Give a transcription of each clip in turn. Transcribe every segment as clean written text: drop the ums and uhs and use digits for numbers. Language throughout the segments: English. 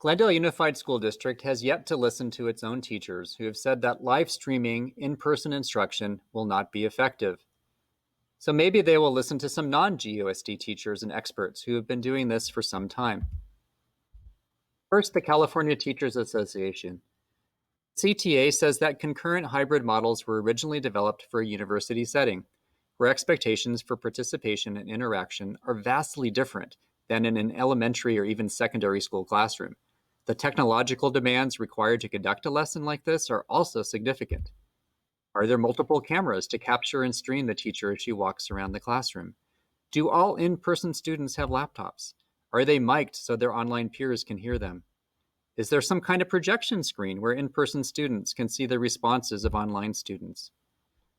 Glendale Unified School District has yet to listen to its own teachers who have said that live streaming in-person instruction will not be effective. So maybe they will listen to some non-GUSD teachers and experts who have been doing this for some time. First, the California Teachers Association. CTA says that concurrent hybrid models were originally developed for a university setting, where expectations for participation and interaction are vastly different than in an elementary or even secondary school classroom. The technological demands required to conduct a lesson like this are also significant. Are there multiple cameras to capture and stream the teacher as she walks around the classroom? Do all in-person students have laptops? Are they mic'd so their online peers can hear them? Is there some kind of projection screen where in-person students can see the responses of online students?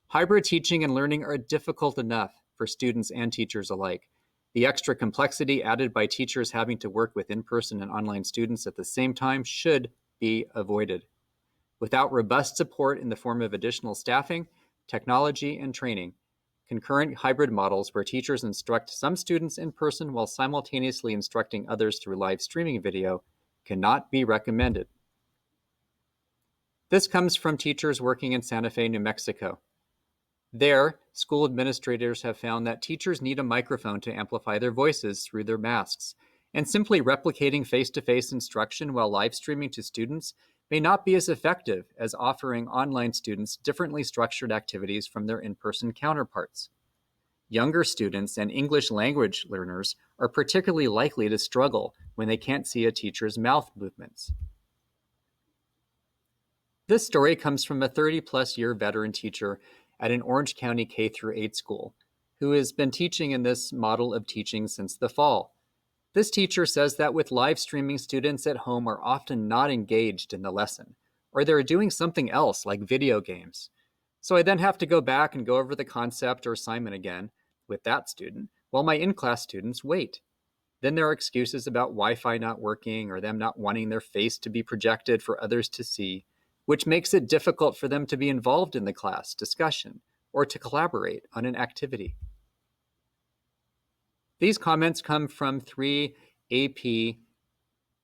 Hybrid teaching and learning are difficult enough for students and teachers alike. The extra complexity added by teachers having to work with in-person and online students at the same time should be avoided. Without robust support in the form of additional staffing, technology, and training, concurrent hybrid models where teachers instruct some students in person while simultaneously instructing others through live streaming video cannot be recommended. This comes from teachers working in Santa Fe, New Mexico. There, school administrators have found that teachers need a microphone to amplify their voices through their masks, and simply replicating face-to-face instruction while live streaming to students may not be as effective as offering online students differently structured activities from their in-person counterparts. Younger students and English language learners are particularly likely to struggle when they can't see a teacher's mouth movements. This story comes from a 30-plus year veteran teacher at an Orange County K-8 school who has been teaching in this model of teaching since the fall. This teacher says that with live streaming, students at home are often not engaged in the lesson, or they're doing something else like video games. So I then have to go back and go over the concept or assignment again with that student while my in-class students wait. Then there are excuses about Wi-Fi not working or them not wanting their face to be projected for others to see, which makes it difficult for them to be involved in the class discussion or to collaborate on an activity. These comments come from 3 AP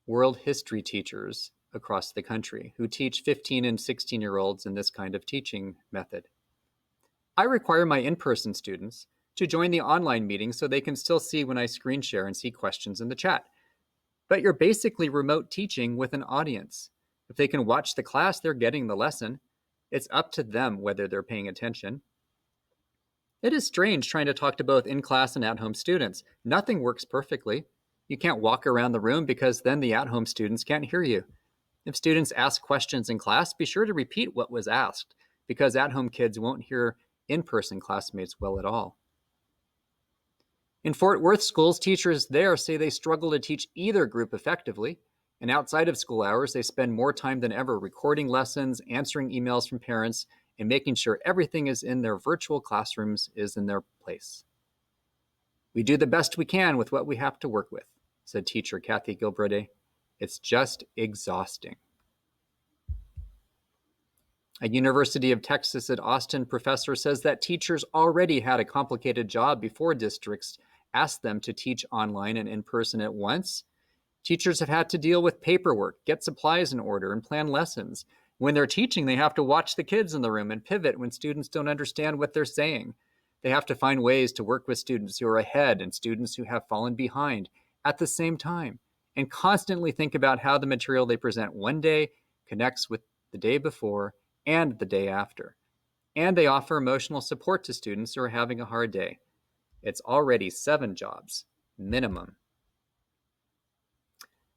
world history teachers across the country who teach 15 and 16-year-olds in this kind of teaching method. I require my in-person students to join the online meeting so they can still see when I screen share and see questions in the chat. But you're basically remote teaching with an audience. If they can watch the class, they're getting the lesson. It's up to them whether they're paying attention. It is strange trying to talk to both in-class and at-home students. Nothing works perfectly. You can't walk around the room because then the at-home students can't hear you. If students ask questions in class, be sure to repeat what was asked, because at-home kids won't hear in-person classmates well at all. In Fort Worth schools, teachers there say they struggle to teach either group effectively, and outside of school hours, they spend more time than ever recording lessons, answering emails from parents, and making sure everything is in their virtual classrooms is in their place. We do the best we can with what we have to work with, said teacher Kathy Gilbride. It's just exhausting. A University of Texas at Austin professor says that teachers already had a complicated job before districts asked them to teach online and in person at once. Teachers have had to deal with paperwork, get supplies in order, and plan lessons. When they're teaching, they have to watch the kids in the room and pivot when students don't understand what they're saying. They have to find ways to work with students who are ahead and students who have fallen behind at the same time, and constantly think about how the material they present one day connects with the day before and the day after. And they offer emotional support to students who are having a hard day. It's already 7 jobs, minimum.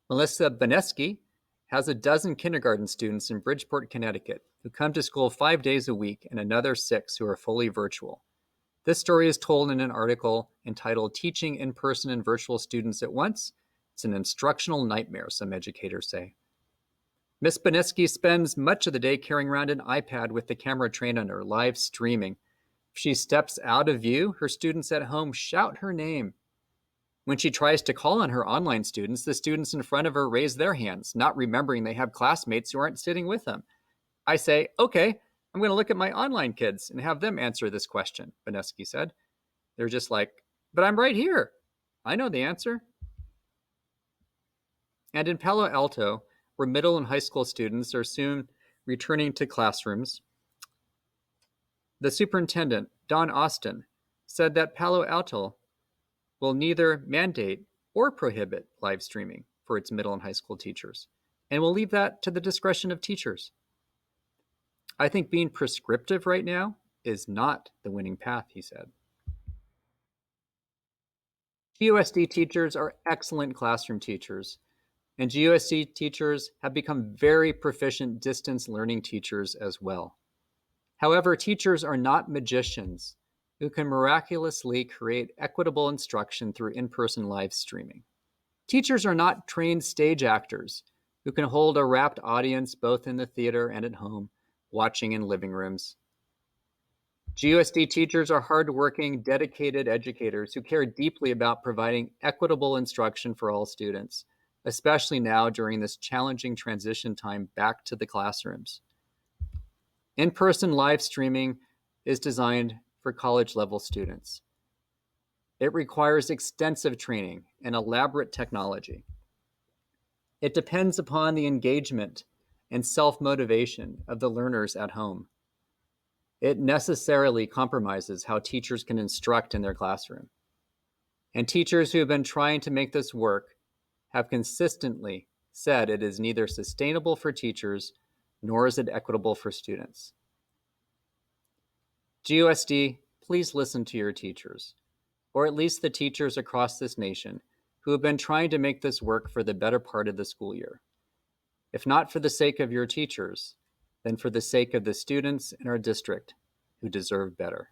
Melissa Beneski has a dozen kindergarten students in Bridgeport, Connecticut, who come to school 5 days a week and another 6 who are fully virtual. This story is told in an article entitled Teaching in-Person and Virtual Students at Once. It's an instructional nightmare, some educators say. Ms. Beneski spends much of the day carrying around an iPad with the camera trained on her, live streaming. If she steps out of view, her students at home shout her name. When she tries to call on her online students, the students in front of her raise their hands, not remembering they have classmates who aren't sitting with them. I say, okay, I'm going to look at my online kids and have them answer this question, Beneski said. They're just like, but I'm right here. I know the answer. And in Palo Alto, where middle and high school students are soon returning to classrooms, the superintendent, Don Austin, said that Palo Alto will neither mandate or prohibit live streaming for its middle and high school teachers, and will leave that to the discretion of teachers. I think being prescriptive right now is not the winning path, he said. GUSD teachers are excellent classroom teachers, and GUSD teachers have become very proficient distance learning teachers as well. However, teachers are not magicians who can miraculously create equitable instruction through in-person live streaming. Teachers are not trained stage actors who can hold a rapt audience both in the theater and at home, watching in living rooms. GUSD teachers are hardworking, dedicated educators who care deeply about providing equitable instruction for all students, especially now during this challenging transition time back to the classrooms. In-person live streaming is designed for college-level students. It requires extensive training and elaborate technology. It depends upon the engagement and self-motivation of the learners at home. It necessarily compromises how teachers can instruct in their classroom. And teachers who have been trying to make this work have consistently said it is neither sustainable for teachers nor is it equitable for students. GUSD, please listen to your teachers, or at least the teachers across this nation who have been trying to make this work for the better part of the school year. If not for the sake of your teachers, then for the sake of the students in our district who deserve better.